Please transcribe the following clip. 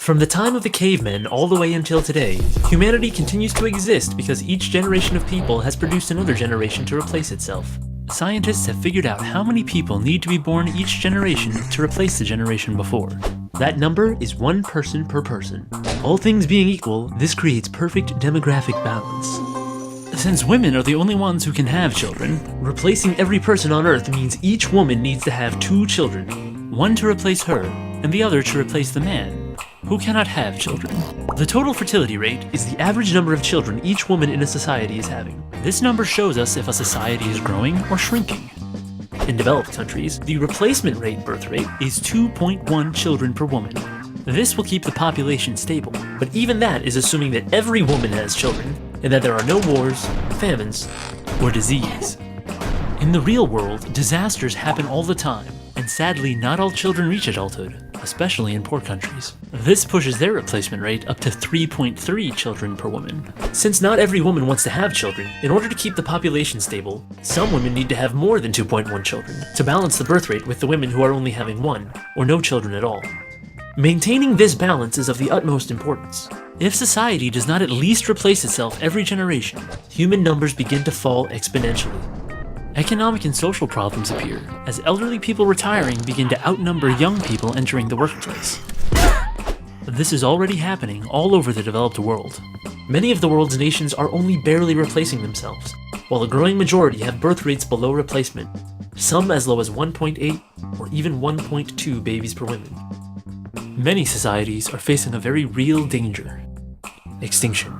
From the time of the cavemen all the way until today, humanity continues to exist because each generation of people has produced another generation to replace itself. Scientists have figured out how many people need to be born each generation to replace the generation before. That number is 1 person per person. All things being equal, this creates perfect demographic balance. Since women are the only ones who can have children, replacing every person on Earth means each woman needs to have 2 children, one to replace her, and the other to replace the man, who cannot have children. The total fertility rate is the average number of children each woman in a society is having. This number shows us if a society is growing or shrinking. In developed countries, the replacement rate birth rate is 2.1 children per woman. This will keep the population stable, but even that is assuming that every woman has children, and that there are no wars, famines, or disease. In the real world, disasters happen all the time, and sadly not all children reach adulthood, especially in poor countries. This pushes their replacement rate up to 3.3 children per woman. Since not every woman wants to have children, in order to keep the population stable, some women need to have more than 2.1 children to balance the birth rate with the women who are only having 1, or no children at all. Maintaining this balance is of the utmost importance. If society does not at least replace itself every generation, human numbers begin to fall exponentially. Economic and social problems appear, as elderly people retiring begin to outnumber young people entering the workplace. This is already happening all over the developed world. Many of the world's nations are only barely replacing themselves, while a growing majority have birth rates below replacement, some as low as 1.8 or even 1.2 babies per woman. Many societies are facing a very real danger: extinction.